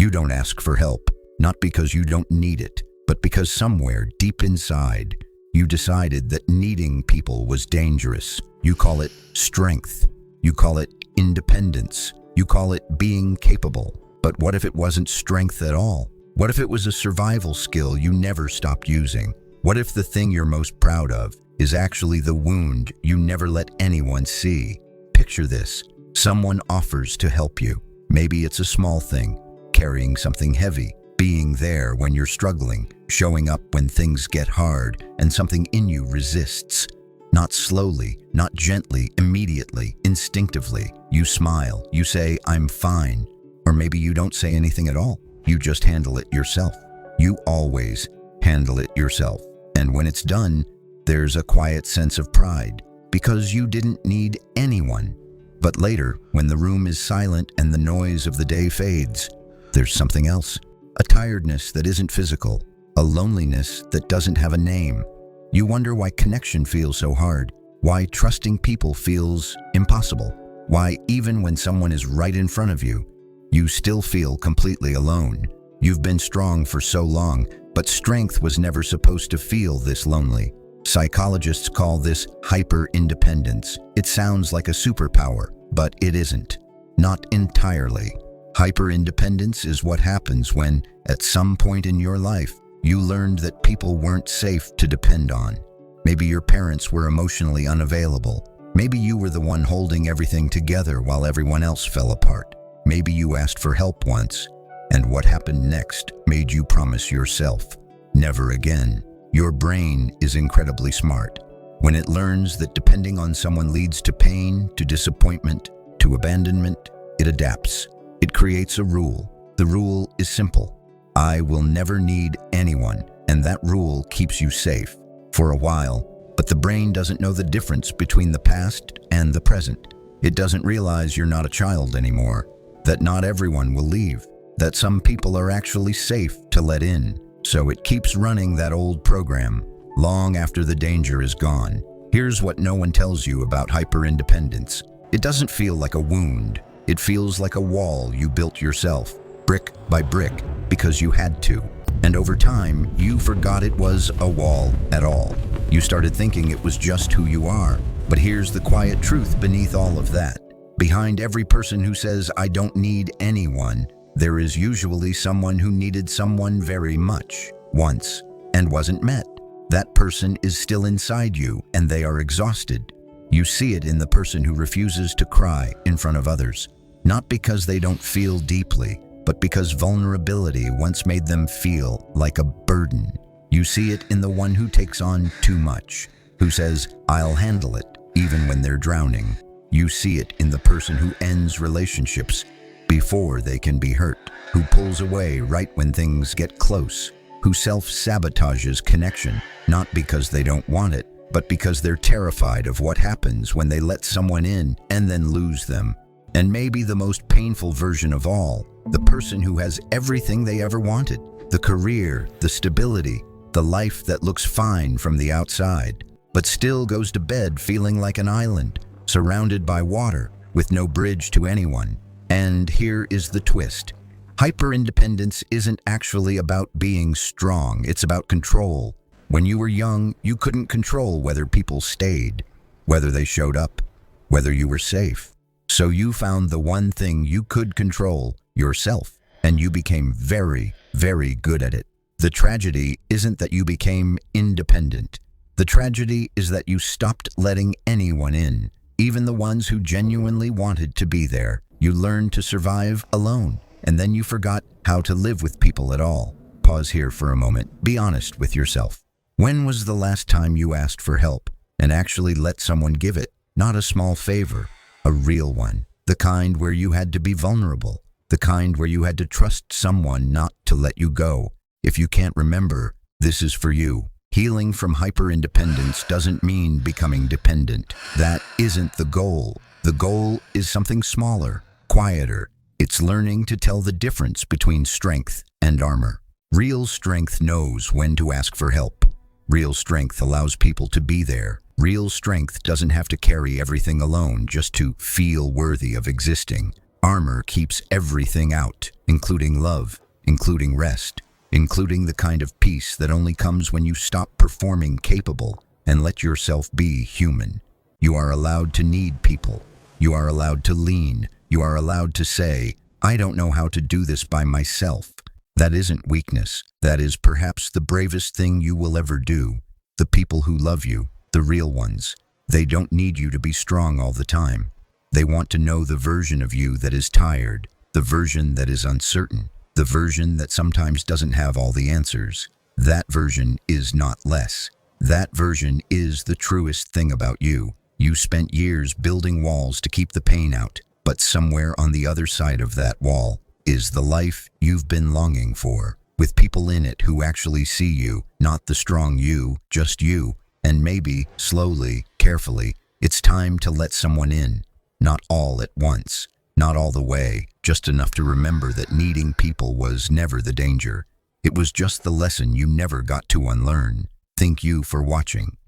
You don't ask for help, not because you don't need it, but because somewhere deep inside, you decided that needing people was dangerous. You call it strength. You call it independence. You call it being capable. But what if it wasn't strength at all? What if it was a survival skill you never stopped using? What if the thing you're most proud of is actually the wound you never let anyone see? Picture this. Someone offers to help you. Maybe it's a small thing, carrying something heavy, being there when you're struggling, showing up when things get hard, and something in you resists. Not slowly, not gently, immediately, instinctively. You smile, you say, "I'm fine." Or maybe you don't say anything at all. You just handle it yourself. You always handle it yourself. And when it's done, there's a quiet sense of pride, because you didn't need anyone. But later, when the room is silent and the noise of the day fades, there's something else. A tiredness that isn't physical, a loneliness that doesn't have a name. You wonder why connection feels so hard, why trusting people feels impossible, why even when someone is right in front of you, you still feel completely alone. You've been strong for so long, but strength was never supposed to feel this lonely. Psychologists call this hyper-independence. It sounds like a superpower, but it isn't. Not entirely. Hyper-independence is what happens when, at some point in your life, you learned that people weren't safe to depend on. Maybe your parents were emotionally unavailable. Maybe you were the one holding everything together while everyone else fell apart. Maybe you asked for help once, and what happened next made you promise yourself, never again. Your brain is incredibly smart. When it learns that depending on someone leads to pain, to disappointment, to abandonment, it adapts. It creates a rule. The rule is simple. I will never need anyone, and that rule keeps you safe for a while. But the brain doesn't know the difference between the past and the present. It doesn't realize you're not a child anymore, that not everyone will leave, that some people are actually safe to let in. So it keeps running that old program, long after the danger is gone. Here's what no one tells you about hyper-independence. It doesn't feel like a wound. It feels like a wall you built yourself, brick by brick, because you had to. And over time, you forgot it was a wall at all. You started thinking it was just who you are. But here's the quiet truth beneath all of that. Behind every person who says, "I don't need anyone," there is usually someone who needed someone very much, once, and wasn't met. That person is still inside you, and they are exhausted. You see it in the person who refuses to cry in front of others, not because they don't feel deeply, but because vulnerability once made them feel like a burden. You see it in the one who takes on too much, who says, "I'll handle it," even when they're drowning. You see it in the person who ends relationships before they can be hurt, who pulls away right when things get close, who self-sabotages connection, not because they don't want it, but because they're terrified of what happens when they let someone in and then lose them. And maybe the most painful version of all, the person who has everything they ever wanted, the career, the stability, the life that looks fine from the outside, but still goes to bed feeling like an island, surrounded by water, with no bridge to anyone. And here is the twist. Hyper-independence isn't actually about being strong, it's about control. When you were young, you couldn't control whether people stayed, whether they showed up, whether you were safe. So you found the one thing you could control, yourself, and you became very, very good at it. The tragedy isn't that you became independent. The tragedy is that you stopped letting anyone in, even the ones who genuinely wanted to be there. You learned to survive alone, and then you forgot how to live with people at all. Pause here for a moment. Be honest with yourself. When was the last time you asked for help and actually let someone give it? Not a small favor, a real one. The kind where you had to be vulnerable. The kind where you had to trust someone not to let you go. If you can't remember, this is for you. Healing from hyper-independence doesn't mean becoming dependent. That isn't the goal. The goal is something smaller, quieter. It's learning to tell the difference between strength and armor. Real strength knows when to ask for help. Real strength allows people to be there. Real strength doesn't have to carry everything alone just to feel worthy of existing. Armor keeps everything out, including love, including rest, including the kind of peace that only comes when you stop performing capable and let yourself be human. You are allowed to need people. You are allowed to lean. You are allowed to say, I don't know how to do this by myself. That isn't weakness. That is perhaps the bravest thing you will ever do. The people who love you, the real ones, they don't need you to be strong all the time. They want to know the version of you that is tired, the version that is uncertain, the version that sometimes doesn't have all the answers. That version is not less. That version is the truest thing about you. You spent years building walls to keep the pain out, but somewhere on the other side of that wall is the life you've been longing for, with people in it who actually see you, not the strong you, just you. And maybe, slowly, carefully, it's time to let someone in. Not all at once, not all the way, just enough to remember that needing people was never the danger. It was just the lesson you never got to unlearn. Thank you for watching.